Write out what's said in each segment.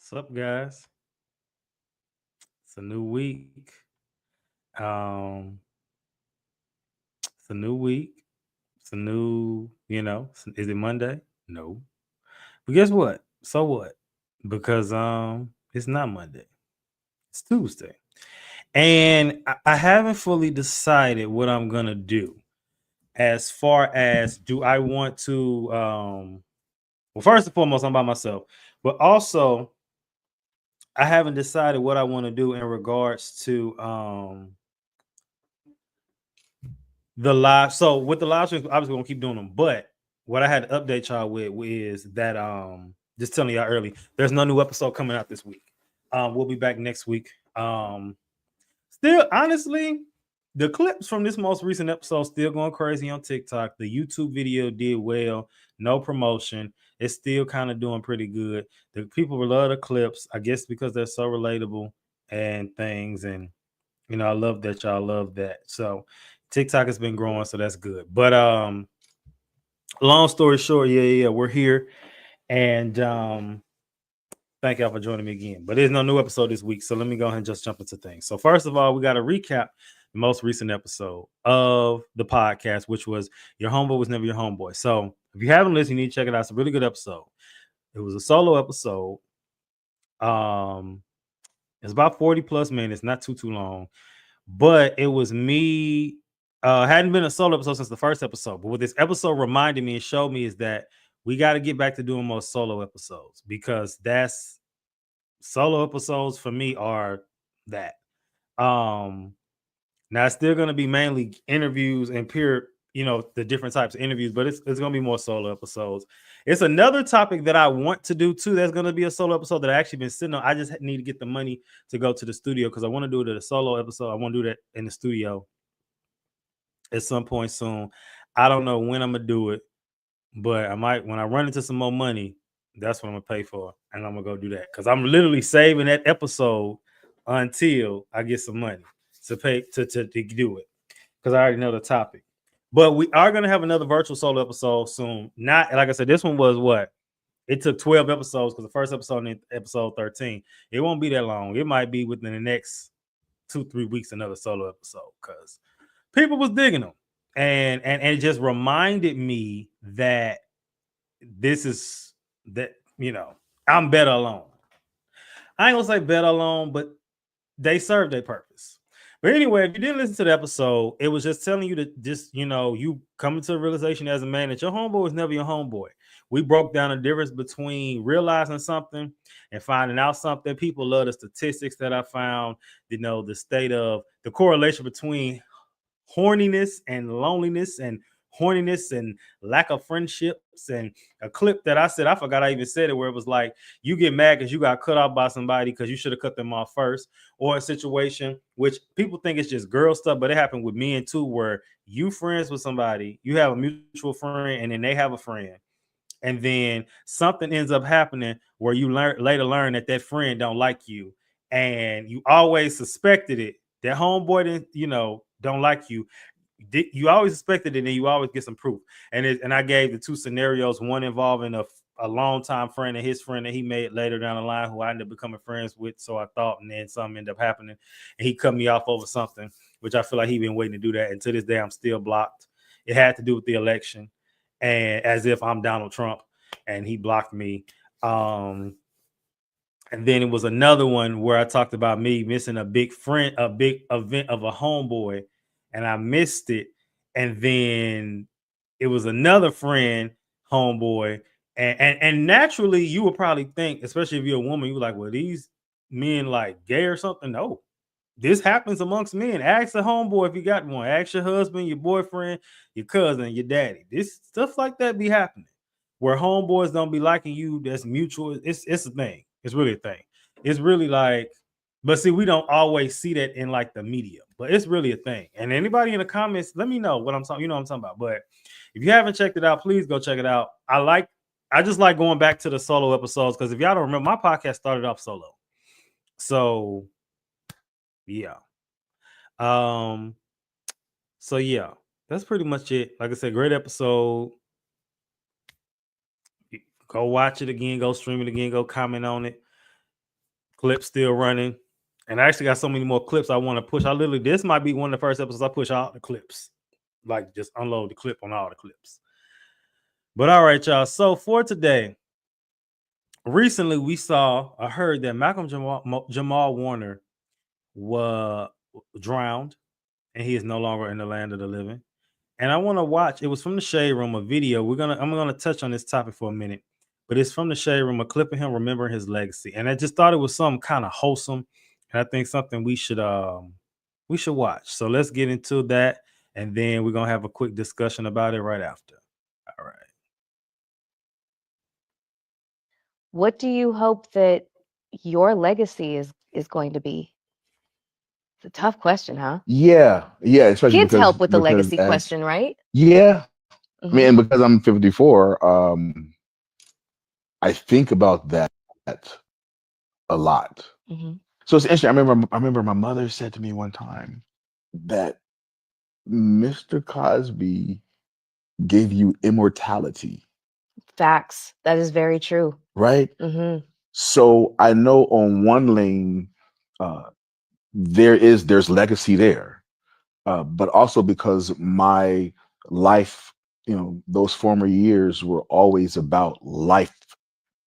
What's up, guys? It's a new week. Um, it's a new week. It's a new, is it Monday? No. But guess what? So what? Because it's not Monday. It's Tuesday. And I haven't fully decided what I'm gonna do as far as do I want to well, first and foremost, I'm by myself, but also I haven't decided what I want to do in regards to the live. So with the live streams, obviously gonna keep doing them. But what I had to update y'all with is that just telling y'all early, there's no new episode coming out this week. We'll be back next week. Still, honestly, the clips from this most recent episode still going crazy on TikTok. The YouTube video did well, no promotion. It's still kind of doing pretty good. The people love the clips, I guess, because they're so relatable and things. And I love that y'all love that. So TikTok has been growing, so that's good. But long story short, yeah, we're here. And thank y'all for joining me again. But there's no new episode this week. So let me go ahead and just jump into things. So first of all, we got to recap the most recent episode of the podcast, which was Your Homeboy Was Never Your Homeboy. So if you haven't listened, you need to check it out. It's a really good episode. It was a solo episode. It's about 40 plus minutes, not too long. But it was me. Hadn't been a solo episode since the first episode. But what this episode reminded me and showed me is that we got to get back to doing more solo episodes, because that's solo episodes for me are that. Now it's still going to be mainly interviews and pure, the different types of interviews, but it's going to be more solo episodes. It's another topic that I want to do too. That's going to be a solo episode that I actually been sitting on. I just need to get the money to go to the studio, because I want to do it at a solo episode. I want to do that in the studio at some point soon. I don't know when I'm gonna do it, but I might, when I run into some more money, that's what I'm gonna pay for, and I'm gonna go do that, because I'm literally saving that episode until I get some money to pay to do it, because I already know the topic. But we are gonna have another virtual solo episode soon. Not like I said, this one was what it took 12 episodes, because the first episode in episode 13. It won't be that long. It might be within the next 2-3 weeks another solo episode, because people was digging them, and it just reminded me that this is that I'm better alone. I ain't gonna say better alone, but they serve their purpose. But anyway, if you didn't listen to the episode, it was just telling you to just, you coming to a realization as a man that your homeboy was never your homeboy. We broke down the difference between realizing something and finding out something. People love the statistics that I found, the state of the correlation between horniness and loneliness and horniness and lack of friendships, and a clip that I said, I forgot I even said it, where it was like, you get mad because you got cut off by somebody because you should have cut them off first, or a situation which people think it's just girl stuff, but it happened with men too, where you friends with somebody, you have a mutual friend, and then they have a friend, and then something ends up happening where you later learn that that friend don't like you, and you always suspected it, that homeboy didn't, don't like you. You always suspected it, and you always get some proof. And I gave the two scenarios, one involving a longtime friend and his friend that he made later down the line, who I ended up becoming friends with, so I thought, and then something ended up happening, and he cut me off over something, which I feel like he been waiting to do that, and to this day I'm still blocked. It had to do with the election, and as if I'm Donald Trump, and he blocked me. And then it was another one where I talked about me missing a big event of a homeboy, and I missed it. And then it was another friend, homeboy. And naturally, you would probably think, especially if you're a woman, you were like, well, these men like gay or something. No, this happens amongst men. Ask a homeboy if you got one. Ask your husband, your boyfriend, your cousin, your daddy. This stuff like that be happening, where homeboys don't be liking you. That's mutual. It's a thing. It's really a thing. It's really like, but see, we don't always see that in like the media, but it's really a thing. And anybody in the comments, let me know what I'm talking. You know what I'm talking about. But if you haven't checked it out, please go check it out. I just like going back to the solo episodes, because if y'all don't remember, my podcast started off solo. So yeah. Um, so yeah, that's pretty much it. Like I said, great episode. Go watch it again, go stream it again, go comment on it. Clips still running. And I actually got so many more clips I want to push. This might be one of the first episodes I push all the clips. Like just unload the clip on all the clips. But all right, y'all. So for today, recently I heard that Malcolm Jamal Warner was drowned and he is no longer in the land of the living. And I want to watch, it was from the Shade Room, a video. I'm gonna touch on this topic for a minute, but it's from the Shade Room, a clip of him remembering his legacy. And I just thought it was something kind of wholesome. And I think something we should watch. So let's get into that. And then we're gonna have a quick discussion about it right after. All right. What do you hope that your legacy is going to be? It's a tough question, huh? Yeah, especially Kids help with the because legacy as question, right? yeah, I mean, Mm-hmm. and because I'm 54, I think about that a lot. Mm-hmm. So it's interesting. I remember my mother said to me one time that Mr. Cosby gave you immortality, Facts. That is very true. right? Mm-hmm. So I know on one lane, uh, there's legacy there, but also because my life, those former years were always about life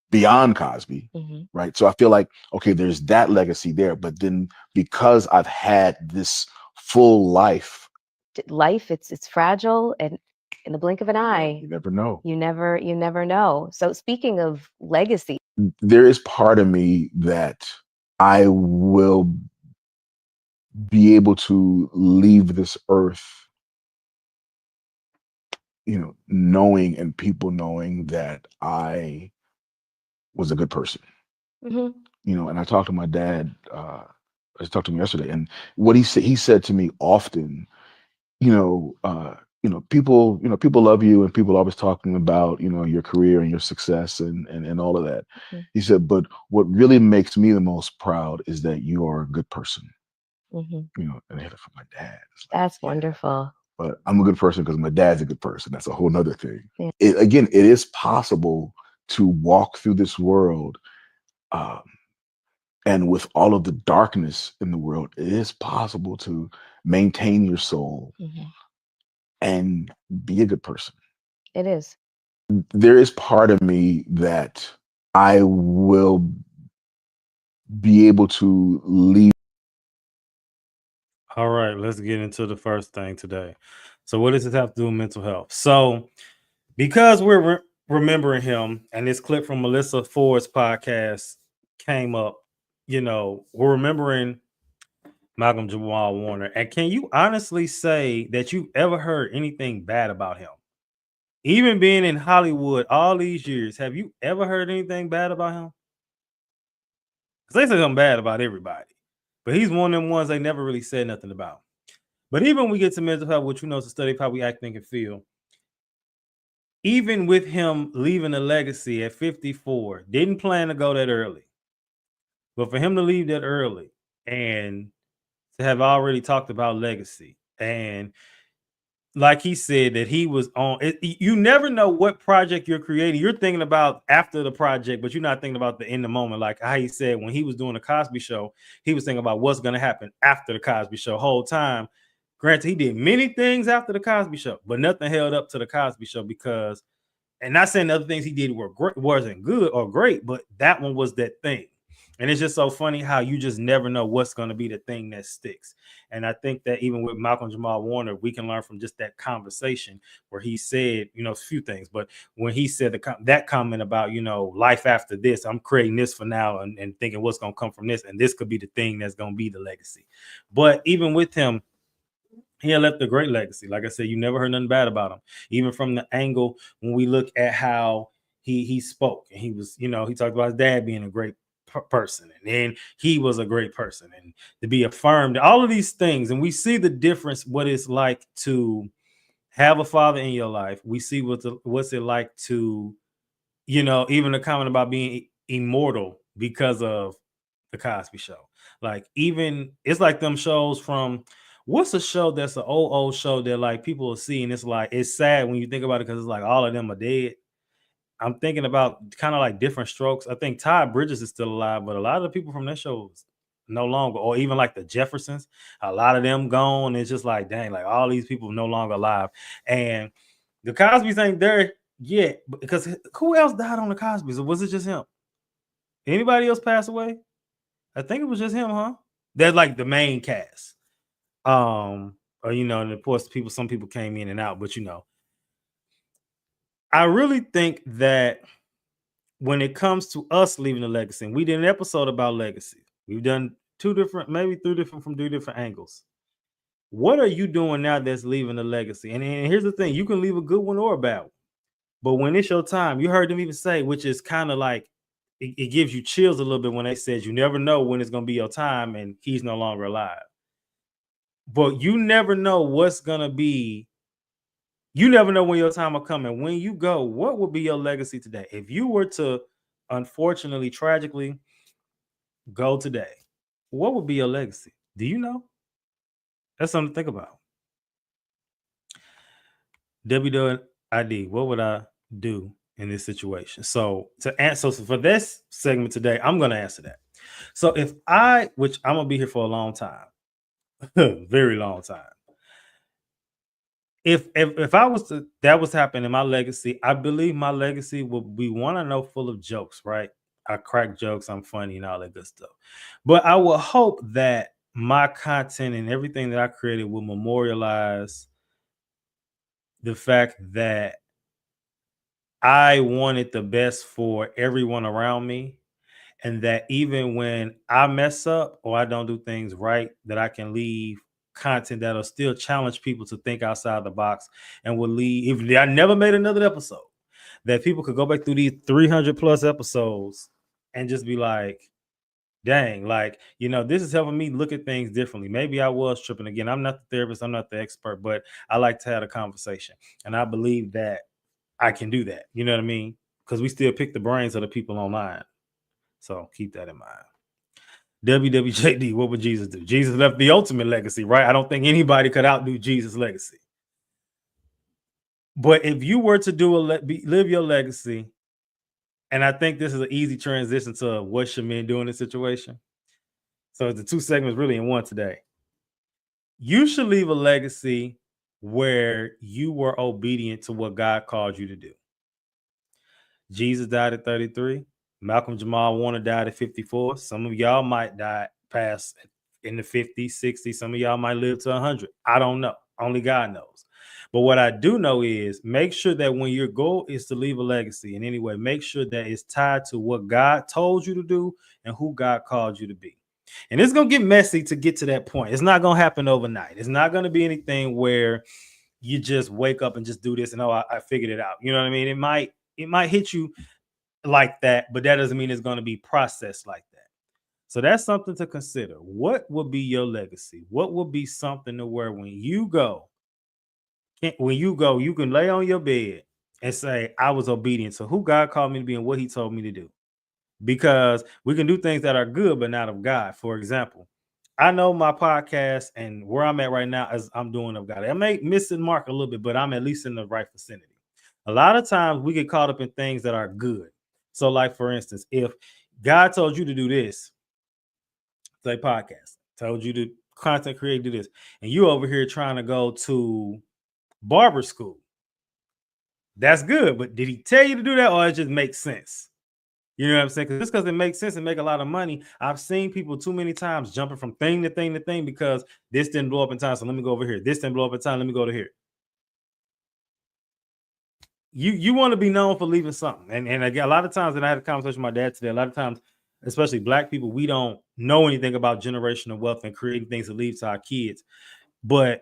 beyond Cosby, Mm-hmm. right? So I feel like, okay, there's that legacy there, but then because I've had this full life, Life, it's fragile, and in the blink of an eye, you never know. you never know. So speaking of legacy, There is part of me that I will be able to leave this earth, knowing and people knowing that I was a good person. mm-hmm. And I talked to my dad, I talked to him yesterday, and what he said to me often, you know, uh, people love you, and people always talking about, your career and your success and all of that. Mm-hmm. He said, but what really makes me the most proud is that you are a good person. Mm-hmm. And I heard it from my dad. It's like, That's yeah, wonderful. but I'm a good person because my dad's a good person. That's a whole nother thing. Yeah. Again, it is possible to walk through this world, um, and with all of the darkness in the world, it is possible to maintain your soul Mm-hmm. and be a good person. It is. There is part of me that I will be able to leave. All right, let's get into the first thing today. So what does this have to do with mental health? So because we're remembering him, and this clip from Melissa Ford's podcast came up, we're remembering Malcolm Jamal Warner. And can you honestly say that you ever heard anything bad about him? Even being in Hollywood all these years, have you ever heard anything bad about him? Because they say something bad about everybody. But he's one of them ones they never really said nothing about. But even when we get to mental health, which is a study of how we act, think, and feel, even with him leaving a legacy at 54, didn't plan to go that early. But for him to leave that early and to have already talked about legacy, and like he said that he was on it, you never know what project you're creating. You're thinking about after the project, but you're not thinking about the in the moment. Like how he said when he was doing the Cosby Show, he was thinking about what's going to happen after the Cosby Show whole time. Granted, he did many things after the Cosby Show, but nothing held up to the Cosby Show because, and not saying the other things he did wasn't good or great, but that one was that thing. And it's just so funny how you just never know what's going to be the thing that sticks. And I think that even with Malcolm Jamal Warner, we can learn from just that conversation where he said, a few things. But when he said that comment about, life after this, I'm creating this for now and thinking what's going to come from this. And this could be the thing that's going to be the legacy. But even with him, he had left a great legacy. Like I said, you never heard nothing bad about him. Even from the angle when we look at how he spoke, and he was, he talked about his dad being a great person, and then he was a great person, and to be affirmed, all of these things, and we see the difference. What it's like to have a father in your life. We see what's it like to, even the comment about being immortal because of the Cosby Show. Like even it's like them shows from what's a show that's an old show that like people will see and it's like it's sad when you think about it because it's like all of them are dead. I'm thinking about kind of like different strokes. I think Ty Bridges is still alive, but a lot of the people from that show is no longer, or even like the Jeffersons, a lot of them gone. It's just like, dang, like all these people no longer alive. And the Cosbys ain't there yet, because who else died on the Cosbys? Or was it just him? Anybody else pass away? I think it was just him, huh? They're like the main cast. Or you know, and of course, some people came in and out, but you know, I really think that when it comes to us leaving a legacy, and we did an episode about legacy. We've done maybe three different angles. What are you doing now that's leaving a legacy? And here's the thing: you can leave a good one or a bad one. But when it's your time, you heard them even say, which is kind of like it gives you chills a little bit when they said you never know when it's going to be your time and he's no longer alive. But you never know what's going to be. You never know when your time will come. And when you go, what will be your legacy today? If you were to, unfortunately, tragically go today, what would be your legacy? Do you know? That's something to think about. WWID, what would I do in this situation? So to answer, so for this segment today, I'm going to answer that. So which I'm going to be here for a long time, very long time. If I was that was happening, my legacy, I believe my legacy would be one I know full of jokes, right? I crack jokes, I'm funny and all that good stuff. But I would hope that my content and everything that I created will memorialize the fact that I wanted the best for everyone around me, and that even when I mess up or I don't do things right, that I can leave content that'll still challenge people to think outside the box, and will leave, if I never made another episode, that people could go back through these 300 plus episodes and just be like, dang, like, you know, this is helping me look at things differently. Maybe I was tripping again. I'm not the therapist, I'm not the expert, but I like to have a conversation. And I believe that I can do that. You know what I mean? Because we still pick the brains of the people online. So keep that in mind. WWJD, what would Jesus do? Jesus left the ultimate legacy, right? I don't think anybody could outdo Jesus' legacy. But if you were to live your legacy, and I think this is an easy transition to what should men do in this situation. So the two segments really in one today. You should leave a legacy where you were obedient to what God called you to do. Jesus died at 33. Malcolm Jamal Warner died at 54. Some of y'all might die past in the 50s, 60s. Some of y'all might live to 100. I don't know. Only God knows. But what I do know is make sure that when your goal is to leave a legacy in any way, make sure that it's tied to what God told you to do and who God called you to be. And it's going to get messy to get to that point. It's not going to happen overnight. It's not going to be anything where you just wake up and just do this and I figured it out. You know what I mean? It might hit you like that, but that doesn't mean it's going to be processed like that. So that's something to consider. What will be your legacy? What will be something to where when you go, you can lay on your bed and say, I was obedient to who God called me to be and what he told me to do. Because we can do things that are good, but not of God. For example, I know my podcast and where I'm at right now is I'm doing of God. I may miss the mark a little bit, but I'm at least in the right vicinity. A lot of times we get caught up in things that are good. So, like for instance, if God told you to do this, say podcast, told you to content create, do this, and you over here trying to go to barber school, that's good. But did he tell you to do that, or it just makes sense? You know what I'm saying? Just because it makes sense and make a lot of money. I've seen people too many times jumping from thing to thing to thing because this didn't blow up in time. So let me go over here. This didn't blow up in time. Let me go to here. You want to be known for leaving something. And again, a lot of times, and I had a conversation with my dad today, a lot of times, especially Black people, we don't know anything about generational wealth and creating things to leave to our kids. But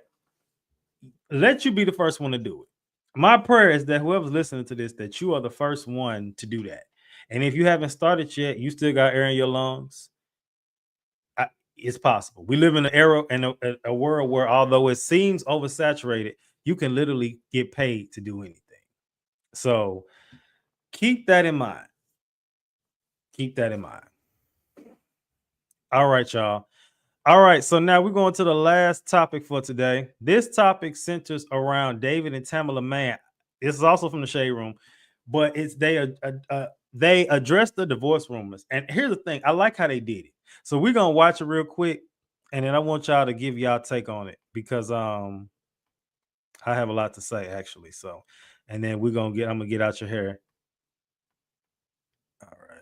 let you be the first one to do it. My prayer is that whoever's listening to this, that you are the first one to do that. And if you haven't started yet, you still got air in your lungs. It's possible. We live in an era and a world where, although it seems oversaturated, you can literally get paid to do anything. So keep that in mind. Keep that in mind. All right, y'all. All right, so now we're going to the last topic for today. This topic centers around David and Tamela Mann. This is also from the Shade Room. but it's they addressed the divorce rumors. And here's the thing, I like how they did it. So we're gonna watch it real quick, and then I want y'all to give y'all take on it because I have a lot to say actually. So, and then I'm gonna get out your hair. All right.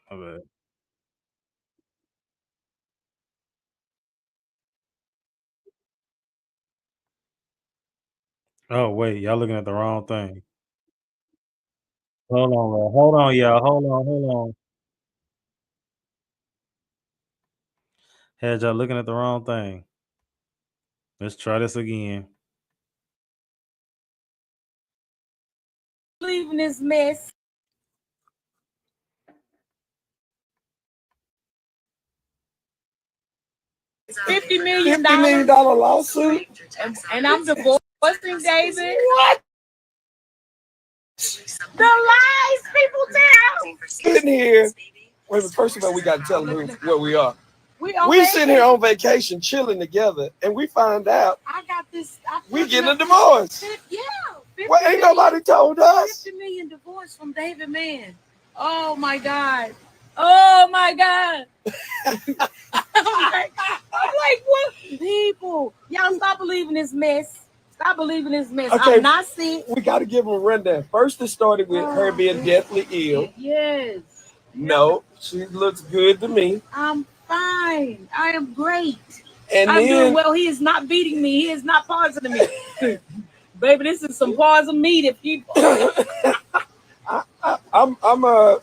My bad. Oh wait, y'all looking at the wrong thing. Hold on, bro. Hold on, y'all. Hold on. Had y'all looking at the wrong thing. Let's try this again. Leaving this mess. $50 million lawsuit. and I'm divorcing David. What? The lies people tell. Sitting here. Wait, but first of all, we got to tell them where we are. We sitting here on vacation, chilling together, and we find out I got this. we getting a divorce. Yeah. Well, ain't nobody told us. $50 million divorce from David Mann. Oh my God. Oh my God. I'm like, what? People, y'all stop believing this mess. Stop believing this mess. Okay. I'm not sick. We got to give them a rundown. First, it started with her being deathly ill. Yes. No, she looks good to me. I'm fine. I am great. And I'm then, doing well. He is not beating me. He is not pausing me. Baby, this is some pause of meat if people. I'm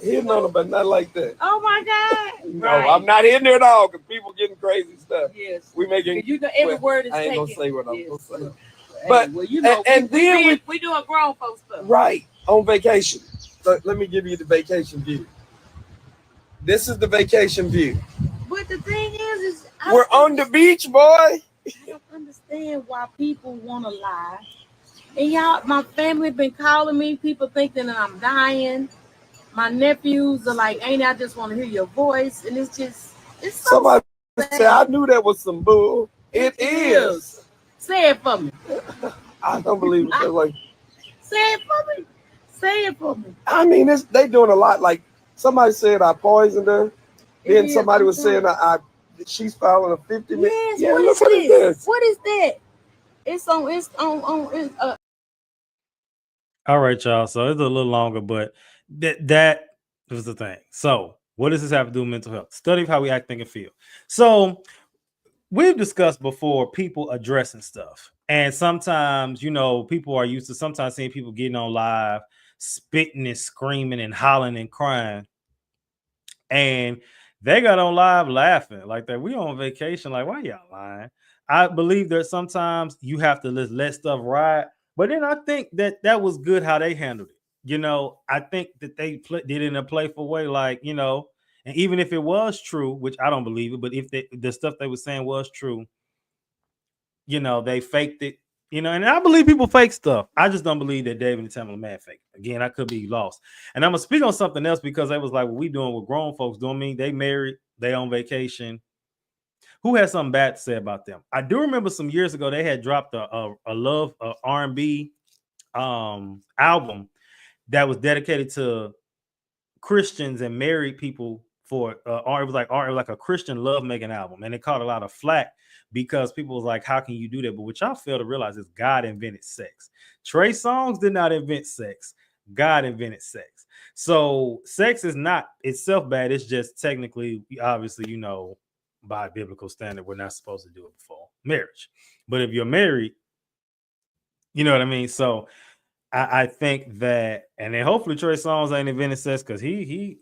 hitting on her, but not like that. Oh my God. No, I'm not hitting her at all because people getting crazy stuff. Yes. We making. You know, every word is I ain't taken. gonna say what I'm gonna say. Hey, But well, you know, and then we doing grown folks stuff. Right, on vacation. So let me give you the vacation view. This is the vacation view. But the thing is we're on the beach, boy. I don't understand why people want to lie. And y'all, my family been calling me. People thinking that I'm dying. My nephews are like, "Ain't I just want to hear your voice?" And it's so somebody sad. said, "I knew that was some bull." It is. Say it for me. I don't believe it. Like, say it for me. Say it for me. I mean, they doing a lot. Like somebody said, I poisoned her. Then somebody was saying, she's filing a 50 million. Yes. Yeah, What look is at this. What is that? It's on. All right, y'all. So it's a little longer, but that was the thing. So what does this have to do with mental health? Study how we act, think, and feel. So we've discussed before people addressing stuff. And sometimes, people are used to sometimes seeing people getting on live, spitting and screaming and hollering and crying. And they got on live laughing like that. We on vacation. Like, why y'all lying? I believe that sometimes you have to let stuff ride. But then I think that was good how they handled it. I think that they did it in a playful way, like, and even if it was true, which I don't believe it, but if the stuff they were saying was true, they faked it, and I believe people fake stuff. I just don't believe that David and Tamela Mann fake it. Again, I could be lost. And I'm gonna speak on something else because they was like, what we doing with grown folks doing me. They married, they on vacation. Who has something bad to say about them? I do remember some years ago they had dropped a love R&B album that was dedicated to Christians and married people for it was like a Christian love making album, and it caught a lot of flack because people was like, how can you do that? But what y'all fail to realize is God invented sex. Trey Songz did not invent sex. God invented sex. So sex is not itself bad. It's just technically, obviously, by biblical standard, we're not supposed to do it before marriage. But if you're married, you know what I mean? So I think that, and then hopefully Trey Songz ain't invented sex because he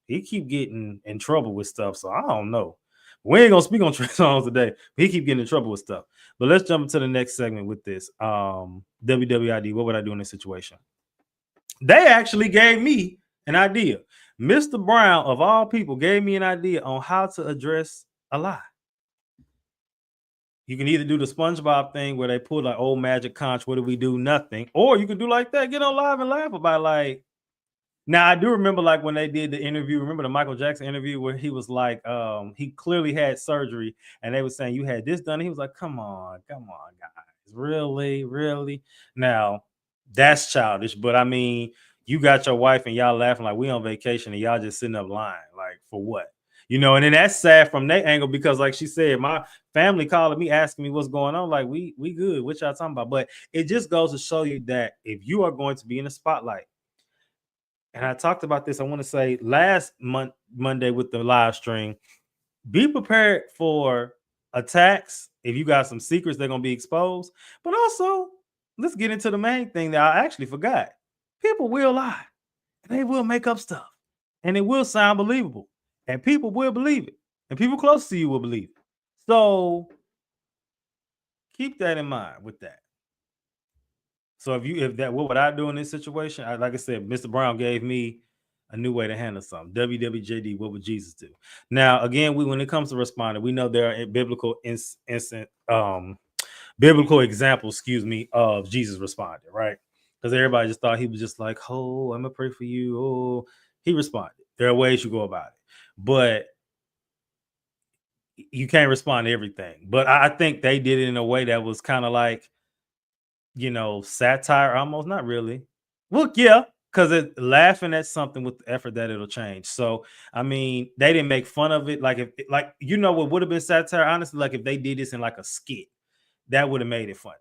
keep getting in trouble with stuff. So I don't know. We ain't gonna speak on Trey Songz today. He keep getting in trouble with stuff. But let's jump into the next segment with this. WWID. What would I do in this situation? They actually gave me an idea. Mr. Brown, of all people, gave me an idea on how to address a lie. You can either do the SpongeBob thing where they pull like old magic conch, what do we do? Nothing. Or you can do like that, get on live and laugh about like. Now I do remember like when they did the interview, remember the Michael Jackson interview where he was like, he clearly had surgery and they were saying you had this done. He was like, come on, guys. Really? Now that's childish, but I mean, you got your wife and y'all laughing like we on vacation and y'all just sitting up lying. Like for what? You know, and then that's sad from their angle because, like she said, my family calling me asking me what's going on. Like, we good. What y'all talking about? But it just goes to show you that if you are going to be in the spotlight, and I talked about this, I want to say last Monday with the live stream, be prepared for attacks. If you got some secrets, they're going to be exposed. But also, let's get into the main thing that I actually forgot. People will lie. And they will make up stuff. And it will sound believable. And people will believe it. And people close to you will believe it. So keep that in mind with that. So what would I do in this situation? Like I said, Mr. Brown gave me a new way to handle something. WWJD, what would Jesus do? Now, again, when it comes to responding, we know there are biblical biblical examples, of Jesus responding, right? Because everybody just thought he was just like, oh, I'm gonna pray for you. Oh, he responded. There are ways you go about it, but you can't respond to everything. But I think they did it in a way that was kind of like, satire almost, not really. Well, yeah, because it laughing at something with the effort that it'll change. So, I mean, they didn't make fun of it. Like, what would have been satire, honestly, like if they did this in like a skit, that would have made it funny.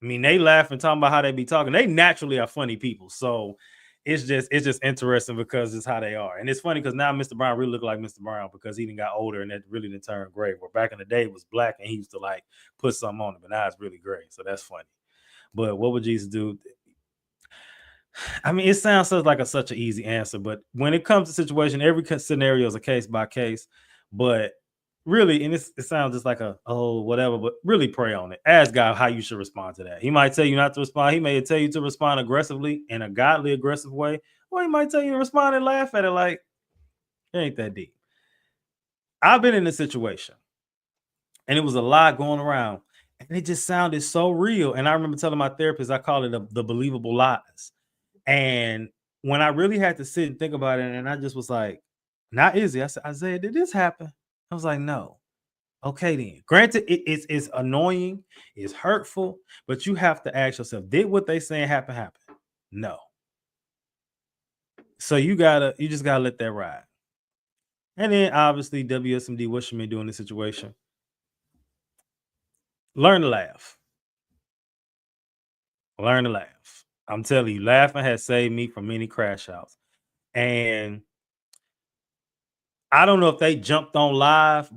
I mean, they laugh and talking about how they be talking. They naturally are funny people. So it's just interesting because it's how they are. And it's funny because now Mr. Brown really look like Mr. Brown because he done got older and that really didn't turn gray. Where back in the day it was black and he used to like put something on it, but now it's really gray. So that's funny. But what would Jesus do? I mean, it sounds such an easy answer, but when it comes to situation, every scenario is a case by case. But really, and it sounds just like whatever, but really pray on it. Ask God how you should respond to that. He might tell you not to respond. He may tell you to respond aggressively in a godly, aggressive way, or he might tell you to respond and laugh at it like it ain't that deep. I've been in this situation, and it was a lot going around. And it just sounded so real. And I remember telling my therapist, I call it the believable lies. And when I really had to sit and think about it, and I just was like, not Izzy. I said, Isaiah, did this happen? I was like, no. Okay, then. Granted, it's annoying, it's hurtful, but you have to ask yourself, did what they saying happen? No. So you just gotta let that ride. And then obviously WSMD, what should we do in this situation? Learn to laugh. Learn to laugh. I'm telling you, laughing has saved me from many crash outs. And I don't know if they jumped on live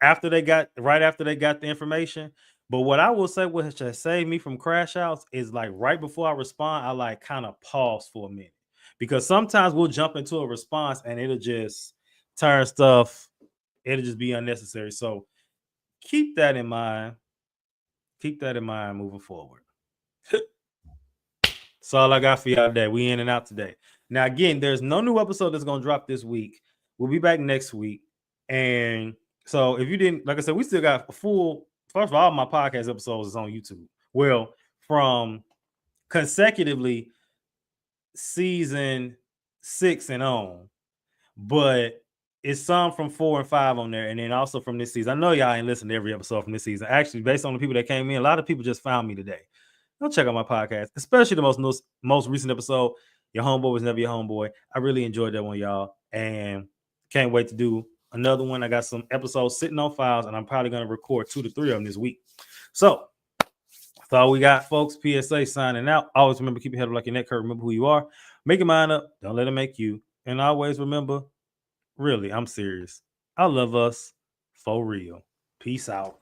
after they got the information. But what I will say, what has saved me from crash outs is like right before I respond, I like kind of pause for a minute. Because sometimes we'll jump into a response and it'll just turn stuff, it'll just be unnecessary. So keep that in mind. Keep that in mind moving forward. That's all I got for y'all today. We in and out today. Now, again, there's no new episode that's going to drop this week. We'll be back next week. And so if you didn't, like I said, we still got a full, first of all my podcast episodes is on YouTube. Well, from consecutively season 6 and on, but it's some from 4 and 5 on there. And then also from this season. I know y'all ain't listened to every episode from this season. Actually, based on the people that came in, a lot of people just found me today. Go check out my podcast, especially the most recent episode. Your homeboy was never your homeboy. I really enjoyed that one, y'all, and can't wait to do another one. I got some episodes sitting on files, and I'm probably going to record 2 to 3 of them this week. So that's all we got, folks. PSA signing out. Always remember, keep your head up like your neck hurt. Remember who you are. Make your mind up. Don't let it make you. And always remember, really, I'm serious. I love us for real. Peace out.